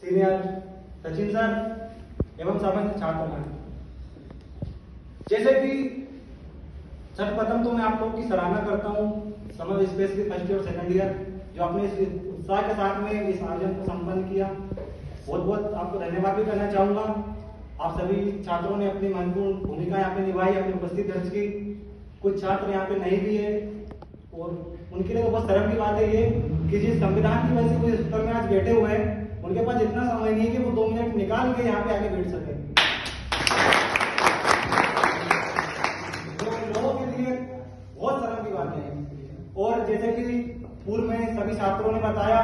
Senior Sachin sir एवं समस्त छात्रगण, जैसे कि सर्वप्रथम तो मैं आप लोगों की सराहना करता हूं, समर स्पेशली फर्स्ट ईयर और सेकंड ईयर जो आपने इस उत्साह के साथ में इस आयोजन को संपन्न किया। बहुत बहुत आपको धन्यवाद भी करना चाहूंगा। आप सभी छात्रों ने अपनी महत्वपूर्ण भूमिका यहाँ पे निभाई, अपनी उपस्थिति दर्ज की। कुछ छात्र यहाँ पे नहीं भी है और उनके लिए तो बहुत शर्म की बात है ये कि जिस संविधान की वजह से वो इस स्तर में आज बैठे हुए हैं, उनके पास इतना समय नहीं है कि वो 2 मिनट निकाल के यहाँ पे आगे बैठ सके। तो लोगों के लिए बहुत शर्म की बात है। और जैसे कि पूर्व में सभी छात्रों ने बताया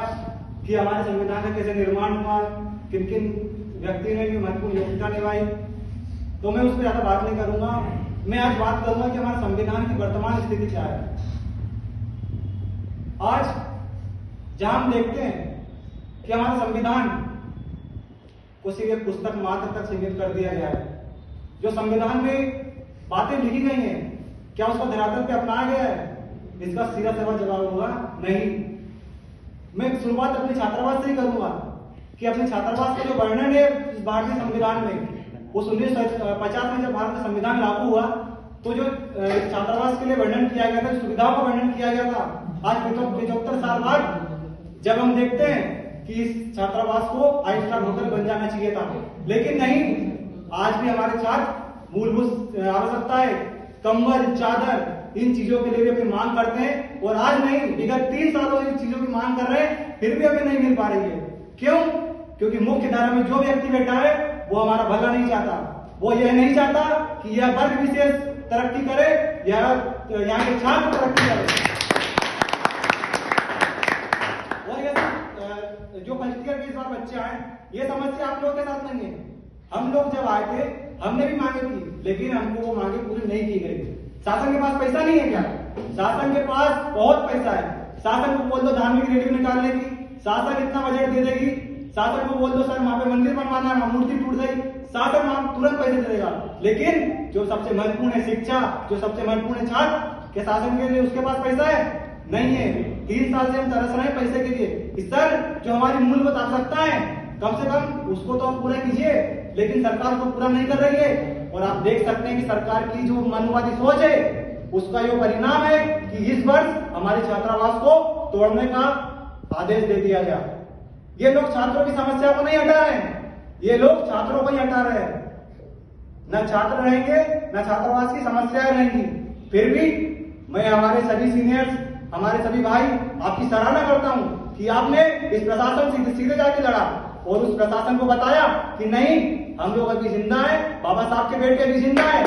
कि हमारे संविधान का कैसे निर्माण हुआ, किन किन व्यक्ति ने भी महत्वपूर्ण योग्यता निभाई, तो मैं उस पर ज्यादा बात नहीं करूंगा। मैं आज बात करूंगा कि हमारे संविधान की वर्तमान स्थिति क्या है। आज जहां हम देखते हैं कि हमारा संविधान को सिर्फ एक पुस्तक मात्र तक सीमित कर दिया गया है। जो संविधान में बातें लिखी गई हैं, क्या उसको धरातल पे अपनाया गया है? इसका सीधा सीधा जवाब होगा नहीं। मैं शुरुआत अपने छात्रावास से ही करूंगा कि अपने छात्रावास का जो वर्णन है इस भारतीय संविधान में, उस 1950 में जब भारत का संविधान लागू हुआ तो जो छात्रावास के लिए वर्णन किया गया था, सुविधाओं का वर्णन किया गया था, आज 75 साल बाद जब हम देखते हैं कि इस छात्रावास को 5 स्टार होटल बन जाना चाहिए था, लेकिन नहीं। आज भी हमारे छात्र मूलभूत आवश्यकताएं, कंबल, चादर, इन चीजों के लिए भी अपनी मांग करते हैं और आज नहीं, विगत 3 सालों से इन चीजों की मांग कर रहे हैं, फिर भी हमें नहीं मिल पा रही है। क्यों? क्योंकि मुख्य धारा में जो व्यक्ति बैठा है वो हमारा भला नहीं चाहता। वो यह नहीं चाहता कि यह वर्ग विशेष तरक्की करे या यहाँ के छात्र तरक्की करे। और ये जो फर्स्ट ईयर के इस बार बच्चे आए, ये समस्या आप लोगों के साथ नहीं है। हम लोग जब आए थे हमने भी मांगे की, लेकिन हमको वो मांगे पूरी नहीं की गई। शासन के पास पैसा नहीं है क्या? शासन के पास बहुत पैसा है। शासन को बोल दो धार्मिक रैली निकालने की, शासन इतना बजट दे देगी। शासन को बोल दो सर वहां पे मंदिर बनवाना है, मूर्ति टूट गई, शासन वहां तुरंत पैसे दे देगा। लेकिन जो सबसे महत्वपूर्ण है शिक्षा, जो सबसे महत्वपूर्ण है छात्र, क्या शासन के लिए उसके पास पैसा है? नहीं है। 3 साल से हम तरस रहे हैं पैसे के लिए। सर जो हमारी मूलभूत आवश्यकता है कम से कम उसको तो आप पूरा कीजिए, लेकिन सरकार को पूरा नहीं कर रही है। और आप देख सकते हैं कि सरकार की जो मनुवादी सोच है उसका ये परिणाम है कि इस वर्ष हमारे छात्रावास को तोड़ने का आदेश दे दिया गया। ये लोग छात्रों की समस्या को नहीं हटा रहे हैं, ये लोग छात्रों को ही हटा रहे हैं। न छात्र रहेंगे न छात्रावास की समस्याएं रहेंगी। फिर भी मैं हमारे सभी सीनियर्स, हमारे सभी भाई आपकी सराहना करता हूं कि आपने इस प्रशासन से सीधे जाके लड़ा और उस प्रशासन को बताया कि नहीं, हम लोग अभी जिंदा है, बाबा साहब के बेटे अभी जिंदा है।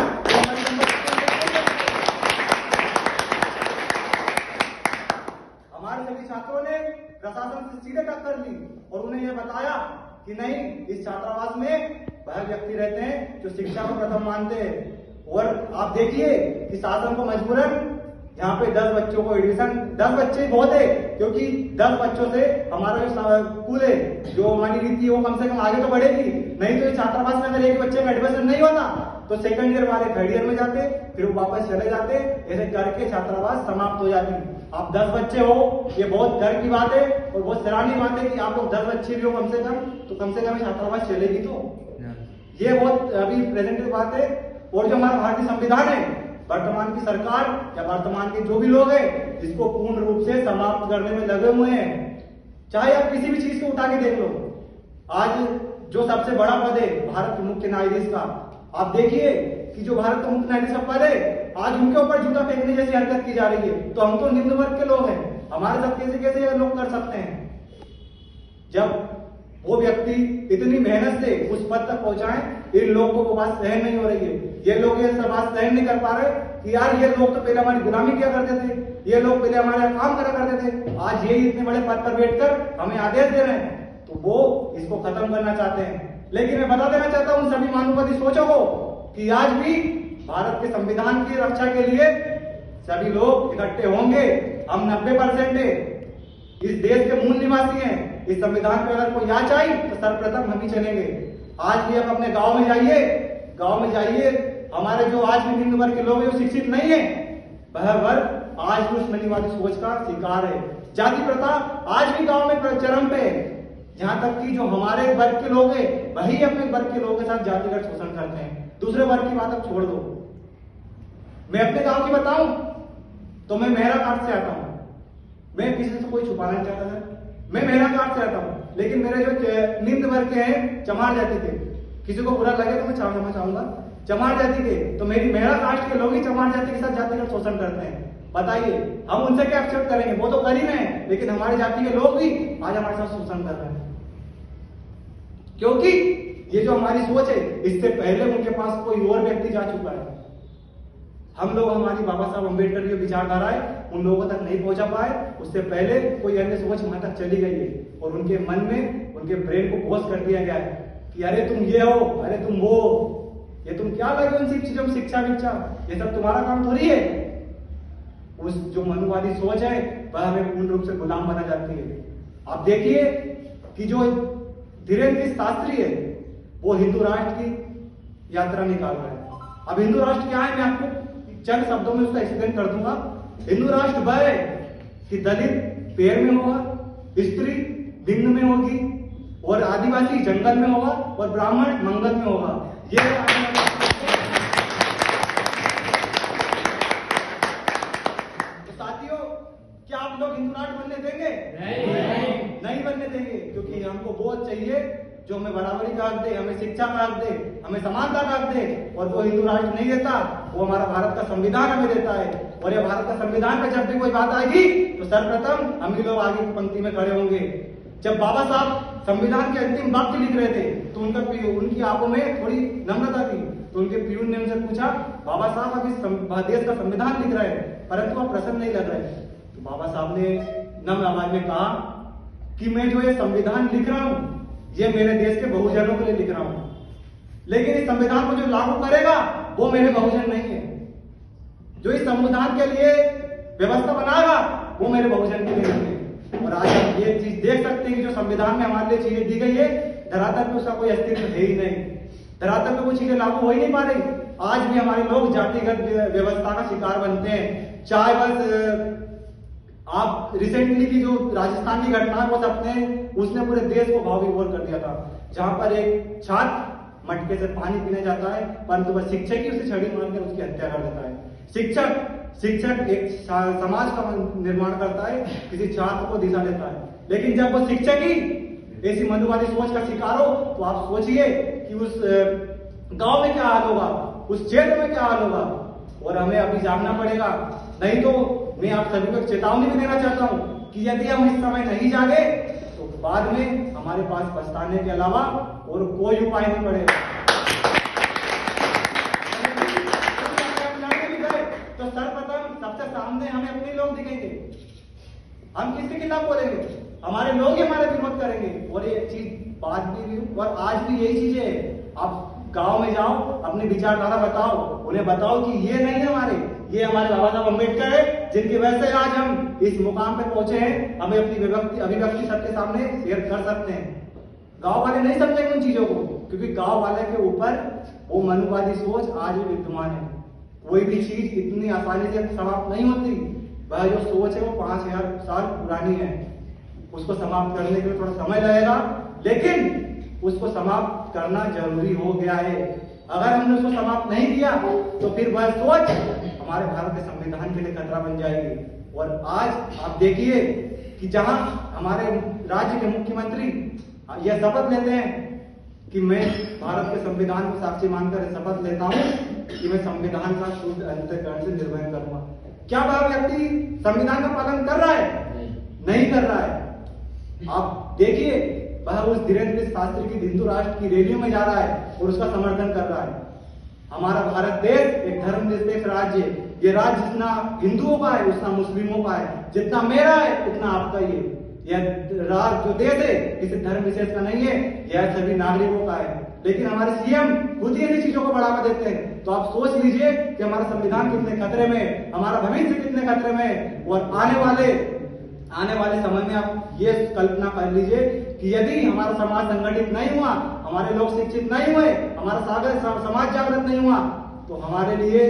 हमारे सभी छात्रों ने प्रशासन से सीधे टक्कर ली और उन्हें यह बताया कि नहीं, इस छात्रावास में वह व्यक्ति रहते हैं जो शिक्षा को प्रथम मानते हैं। और आप देखिए कि शासन को मजबूरन यहाँ पे 10 बच्चों को एडमिशन, 10 बच्चे बहुत है क्योंकि 10 बच्चों से हमारा जो स्कूल है, जो हमारी नीति है वो कम से कम आगे तो बढ़ेगी। नहीं तो इस छात्रावास में अगर एक बच्चे का एडमिशन नहीं होता तो सेकंड ईयर वाले थर्ड ईयर में जाते, फिर वो वापस चले जाते, ऐसे करके छात्रावास समाप्त हो जाती। आप 10 बच्चे हो, ये बहुत गर्व की बात है और बहुत सराहनीय बात है कि आप लोग 10 बच्चे भी हो कम से कम छात्रावास चलेगी। तो ये बहुत अभी प्रेजेंट बात है। और जो हमारा भारतीय संविधान है, वर्तमान की सरकार या वर्तमान के जो भी लोग हैं इसको पूर्ण रूप से समाप्त करने में लगे हुए हैं। चाहे आप किसी भी चीज को उठा के देख लो, आज जो सबसे बड़ा पद है भारत के मुख्य न्यायाधीश का, आप देखिए कि जो भारत का मुख्य न्यायाधीश का पद है, आज उनके ऊपर जूता फेंकने जैसी हरकत की जा रही है। तो हम तो निम्न वर्ग के लोग हैं, हमारे साथ कैसे कैसे लोग कर सकते हैं? जब वो व्यक्ति इतनी मेहनत से उस पद तक पहुंचाए, इन लोगों को बात सहन नहीं हो रही है। ये लोग ये सब बात सहन नहीं कर पा रहे कि यार ये लोग तो पहले हमारी गुलामी किया करते थे, ये लोग पहले हमारे काम करा करते थे, आज ये इतने बड़े पद पर बैठकर हमें आदेश दे रहे हैं, तो वो इसको खत्म करना चाहते हैं। लेकिन मैं बता देना चाहता हूं सभी मानववादी सोचों को कि आज भी भारत के संविधान की रक्षा के लिए सभी लोग इकट्ठे होंगे। हम 90% है, इस देश के मूल निवासी हैं। इस संविधान पे अगर कोई याद आई तो सर्वप्रथम हम ही चलेंगे। आज भी आप अपने गांव में जाइए, हमारे जो आज भी निम्न वर्ग के लोग हैं, शिक्षित नहीं है, वह वर्ग आज भी उस मनीवादी सोच का शिकार है। जाति प्रथा आज भी गांव में चरम पे है। यहाँ तक कि जो हमारे वर्ग के लोग हैं वही अपने वर्ग के लोगों के साथ जातिगत शोषण करते हैं। दूसरे वर्ग की बात अब छोड़ दो। मैं अपने गांव की बताऊं तो मैं मेहरा घाट से आता हूं। मैं किसी से कोई छुपाना नहीं चाहता था, मैं मेहरा घाट से आता हूं, लेकिन मेरे जो निम्न वर्ग के हैं चमार जाति के, किसी को बुरा लगे तो मैं क्षमा चाहूंगा, चमार जाति के, तो मेरी मेहरा कास्ट के लोग ही चमार जाति के साथ जातिगत शोषण करते हैं। बताइए हम उनसे क्या एक्सेप्ट करेंगे? वो तो कर ही रहे हैं, लेकिन हमारी जाति के लोग भी आज हमारे साथ शोषण कर रहे हैं, क्योंकि ये जो हमारी सोच है इससे पहले उनके पास कोई और व्यक्ति जा चुका है। हम लोग हमारी बाबा साहब अम्बेडकर की विचारधारा है उन लोगों तक नहीं पहुंचा पाए, उससे पहले कोई अन्य सोच वहां तक चली गई है और उनके मन में, उनके ब्रेन को बोझ कर दिया गया है कि अरे तुम ये हो, अरे तुम वो, ये तुम क्या लगे उन सब चीजों में, शिक्षा विक्षा, ये सब तुम्हारा काम थोड़ी है। उस जो मनुवादी सोच है वह हमें पूर्ण रूप से गुलाम बना जाती है। आप देखिए कि जो धीरेन्द्र शास्त्री है वो हिंदू राष्ट्र की यात्रा निकाल रहा है। अब हिंदू राष्ट्र क्या है मैं आपको चंद शब्दों में उसका एक्सप्लेन कर दूंगा। हिंदू राष्ट्र वह है कि दलित पेड़ में होगा, स्त्री लिंग में होगी और आदिवासी जंगल में होगा और ब्राह्मण मंगल में होगा। ये तो साथियों, क्या आप लोग हिंदू राष्ट्र बनने देंगे? नहीं बनने देंगे, क्योंकि हमको वोट चाहिए जो हमें बराबरी का हक दे, हमें शिक्षा का हक दे, हमें समानता का हक दे, और वो हिंदू राष्ट्र नहीं देता, वो हमारा भारत का संविधान हमें देता है। और ये भारत का संविधान पे जब भी कोई बात आएगी तो सर्वप्रथम हम ही लोग आगे की पंक्ति में खड़े होंगे। जब बाबा साहब संविधान के अंतिम वाक्य लिख रहे थे तो उनकी आंखों में थोड़ी नम्रता थी, तो उनके पीयूष ने उनसे पूछा, बाबा साहब अभी देश का संविधान लिख रहे हैं परंतु आप प्रसन्न नहीं लग रहे। तो बाबा साहब ने नम्र आवाज में कहा कि मैं जो ये संविधान लिख रहा हूं ये मेरे देश के बहुजनों के लिए लिख रहा हूं, लेकिन इस संविधान को जो लागू करेगा वो मेरे बहुजन नहीं है। जो इस संविधान के लिए व्यवस्था बनाएगा वो मेरे बहुजन के लिए नहीं है। और आज आप ये चीज देख सकते हैं कि जो संविधान में हमारे लिए चीजें दी गई है धरातल पे उसका कोई अस्तित्व है ही नहीं, धरातल पे वो चीजें लागू हो ही नहीं पा रही। आज भी हमारे लोग जातिगत व्यवस्था का शिकार बनते हैं। चाहे बस आप रिसेंटली की जो राजस्थान की घटना है वो उसने पूरे देश को भाव विभोर कर दिया था, जहां पर एक छात्र मटके से पानी पीने जाता है परंतु वह शिक्षक ही उसे छड़ी मारकर उसकी हत्या कर देता है। शिक्षक एक समाज का निर्माण करता है, किसी छात्र को दिशा देता है, लेकिन जब वो शिक्षक ही ऐसी मनुवादी सोच का शिकार हो तो आप सोचिए कि उस गांव में क्या हाल होगा, उस क्षेत्र में क्या हाल होगा। और हमें अभी जागना पड़ेगा, नहीं तो मैं आप सभी को चेतावनी भी देना चाहता हूं कि यदि हम इस समय नहीं जागे तो बाद में हमारे पास पछताने के अलावा और कोई उपाय नहीं पड़ेगा। तो सर्वप्रथम सबसे सामने हमें अपने लोग दिखेंगे, हम किसके खिलाफ बोलेंगे? हमारे लोग ही हमारे विरोध करेंगे। और ये चीज बात भी और आज भी यही चीज है। आप गांव में जाओ, अपनी विचारधारा बताओ, उन्हें बताओ कि ये नहीं है ये हमारे बाबा साहब अम्बेडकर है जिनकी वजह से आज हम इस मुकाम पे पहुंचे हैं। हमें अपनी अभिव्यक्ति सबके सामने शेयर कर सकते हैं। गांव वाले नहीं समझेंगे उन चीजों को, क्योंकि गांव वाले के ऊपर वो मनुवादी सोच आज भी विद्यमान है। कोई भी चीज इतनी आसानी से समाप्त नहीं होती। वह जो सोच है वो 5000 साल पुरानी है, उसको समाप्त करने के लिए थोड़ा समय लगेगा, लेकिन उसको समाप्त करना जरूरी हो गया है। अगर हमने उसको समाप्त नहीं किया तो फिर वह सोच हमारे भारत के संविधान के लिए खतरा बन जाएगी। और आज आप देखिए कि जहां हमारे राज्य के मुख्यमंत्री यह शपथ लेते हैं कि मैं भारत के संविधान को साक्षी मानकर शपथ लेता हूं कि मैं संविधान का शुद्ध अंतःकरण से निर्वहन करूंगा। क्या वह व्यक्ति संविधान का पालन कर रहा है? नहीं कर रहा है। आप देखिए वह उस धीरेन्द्र शास्त्री की हिंदू राष्ट्र की रैलियों में जा रहा है और उसका समर्थन कर रहा है। हमारा भारत देश एक धर्मनिरपेक्ष राज्य है। ये राज्य जितना हिंदुओं का है उतना मुस्लिमों का है, जितना मेरा है उतना आपका ही है। यह राज्य जो देश है किसी धर्म विशेष का नहीं है, यह सभी नागरिकों का है। लेकिन हमारे सीएम खुद ही ऐसी चीजों को बढ़ावा देते हैं। तो आप सोच लीजिए कि हमारा संविधान कितने खतरे में, हमारा भविष्य कितने खतरे में। और आने वाले समय में आप ये कल्पना कर लीजिए कि यदि हमारा समाज संगठित नहीं हुआ, हमारे लोग शिक्षित नहीं हुए, हमारा समाज जागृत नहीं हुआ, तो हमारे लिए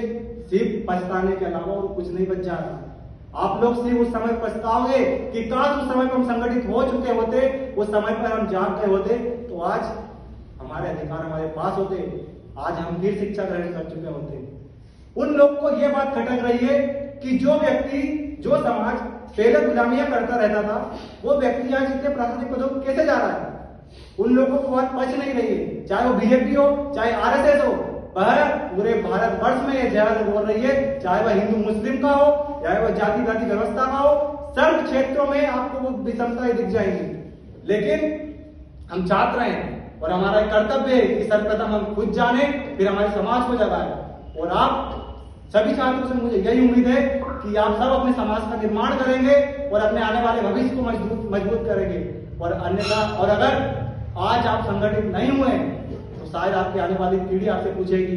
सिर्फ पछताने के अलावा और कुछ नहीं बच जाता। आप लोग सिर्फ उस समय पछताओगे कि काश उस समय पर हम संगठित हो चुके होते, उस समय पर हम जाग गए होते, तो आज हमारे अधिकार हमारे पास होते, आज हम फिर शिक्षा ग्रहण कर चुके होते। उन लोग को यह बात खटक रही है कि जो व्यक्ति, जो समाज पहले गुलामियां करता रहता था, वो व्यक्ति आज इतने प्राथमिक पदों पर कैसे जा रहा है? उन लोगों को बात पच नहीं रही है, चाहे वो बीजेपी हो, चाहे आरएसएस हो। पूरे भारतवर्ष में ये जहर बोल रही है, चाहे वह हिंदू मुस्लिम का हो, चाहे वह जाति जाति व्यवस्था का हो, सर्व क्षेत्रों में आपको वो विषमताएं दिख जाएंगी। लेकिन हम छात्र हैं और हमारा एक कर्तव्य है कि सर्वप्रथम हम खुद जाने, फिर हमारे समाज को जगाएं। और आप सभी छात्रों से मुझे यही उम्मीद है कि आप सब अपने समाज का निर्माण करेंगे और अपने आने वाले भविष्य को मजबूत करेंगे। और अन्यथा, और अगर आज आप संगठित नहीं हुए तो शायद आपकी आने वाली पीढ़ी आपसे पूछेगी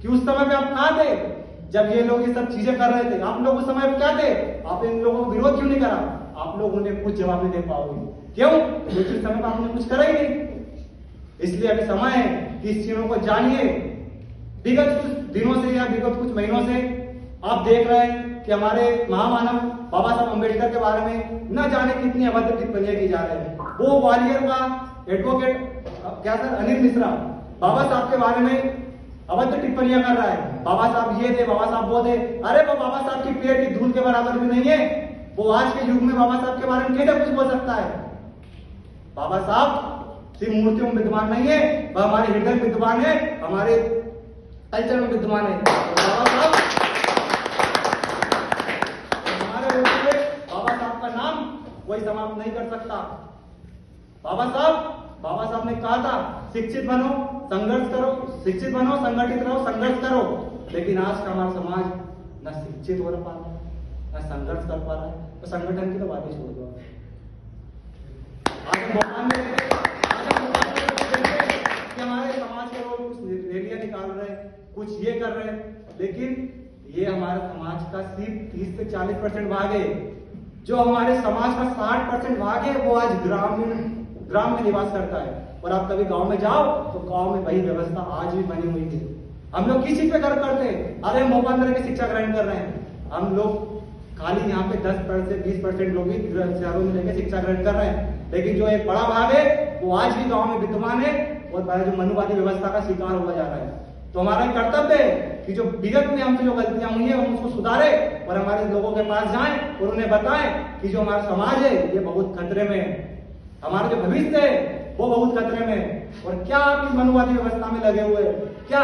कि उस समय पे आप कहां थे जब ये लोग ये सब चीजें कर रहे थे? आप लोग उस समय पे क्या थे? आप इन लोगों को विरोध क्यों नहीं करा? आप लोग उन्हें कुछ जवाब नहीं दे पाओगे। क्यों? क्योंकि उस समय पे आपने कुछ करा ही नहीं। इसलिए अभी समय है कि इस चीजों को जानिए। विगत कुछ दिनों से या विगत कुछ महीनों से आप देख रहे हैं कि हमारे महामानव बाबा साहब अम्बेडकर के बारे में न जाने कितनी अभद्र टिप्पणियां की जा रही है। वो ग्वालियर का एडवोकेट क्या सर अनिल मिश्रा बाबा साहब के बारे में अभद्र टिप्पणियां कर रहा है। बाबा साहब ये थे, बाबा साहब वो थे। अरे वो बाबा साहब की पेट की धूल के बराबर भी नहीं है। वो आज के युग में बाबा साहब के बारे में कैसे कुछ बोल सकता है? बाबा साहब सिर्फ मूर्तियों में विद्वान नहीं है, वह हमारे हृदय में विद्वान है, हमारे कल्चर में विद्वान है। बाबा साहब का नाम कोई समाप्त नहीं कर सकता। बाबा साहब ने कहा था शिक्षित बनो, संघर्ष करो, शिक्षित बनो, संगठित रहो, संघर्ष करो। लेकिन आज का हमारा समाज न शिक्षित हो पा रहा है, न संघर्ष कर पा रहा है। तो संगठन की तो बात ही छोड़ दो। आज कि हमारे समाज के लोग कुछ रैलियां निकाल रहे हैं, कुछ ये कर रहे हैं, लेकिन ये हमारे समाज का सिर्फ 30 से 40% भाग है। जो हमारे समाज का 60% भाग है वो आज ग्राम में निवास करता है। और आप कभी गांव में जाओ तो गांव में वही व्यवस्था आज भी बनी हुई है। हम लोग किस चीज पे गर्व करते हैं? अरे मोबाइल की शिक्षा ग्रहण कर रहे हैं। हम लोग खाली यहाँ पे 10% से 20% लोग ही शहरों में लेकर शिक्षा ग्रहण कर रहे हैं, लेकिन जो एक बड़ा भाग है वो आज भी गाँव में विद्यमान है और जो मनुवादी व्यवस्था का शिकार हुआ जा रहा है। तो हमारा कर्तव्य है कि जो विगत में हमसे जो गलतियां हुई है हम उसको सुधारे और हमारे लोगों के पास जाएं और उन्हें बताएं कि जो हमारा समाज है ये बहुत खतरे में है, हमारा जो भविष्य है वो बहुत खतरे में है। और क्या आप इस मनुवादी व्यवस्था में लगे हुए हैं? क्या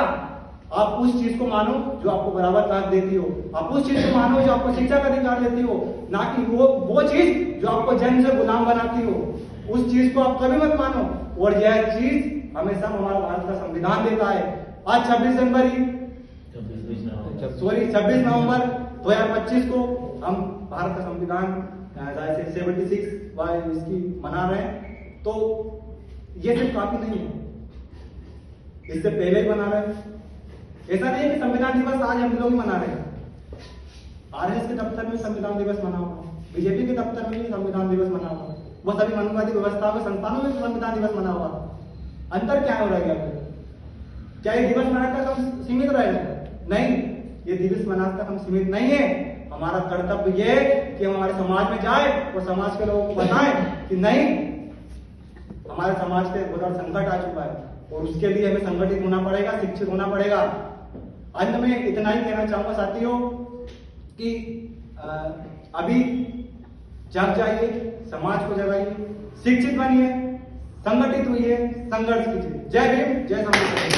आप उस चीज को मानो जो आपको बराबर का हक देती हो? आप उस चीज को मानो जो आपको शिक्षा का अधिकार देती हो, ना कि वो चीज जो आपको जन्म से गुलाम बनाती हो। उस चीज को आप कभी मत मानो। और यह चीज हमेशा हमारा भारत का संविधान देता है। आज 26 नवंबर 2025 को हम भारत का संविधान 76 इसकी मना रहे हैं। तो ये सिर्फ काफी नहीं है, इससे पहले ही मना रहे हैं। ऐसा नहीं है कि संविधान दिवस आज हम लोग ही मना रहे हैं। आरएसएस के दफ्तर में संविधान दिवस मना होगा, बीजेपी के दफ्तर में भी संविधान दिवस मना होगा, वो सभी मनुवादी व्यवस्था के संस्थानों में संविधान दिवस मना होगा। अंतर क्या हो रहा है? क्या ये दिवस मनाने तक हम सीमित रहेंगे? नहीं, ये दिवस मनाने तक हम सीमित नहीं है। हमारा कर्तव्य ये है कि हम हमारे समाज में जाए और समाज के लोगों को बताएं कि नहीं, हमारे समाज पे बहुत बड़ा संकट आ चुका है और उसके लिए हमें संगठित होना पड़ेगा, शिक्षित होना पड़ेगा। अंत में इतना ही कहना चाहूंगा साथियों कि अभी जाग जाइए, समाज को जगाइए, शिक्षित बनिए, संगठित हुई है, संघर्ष कीजिए। जय भीम, जय संविधान।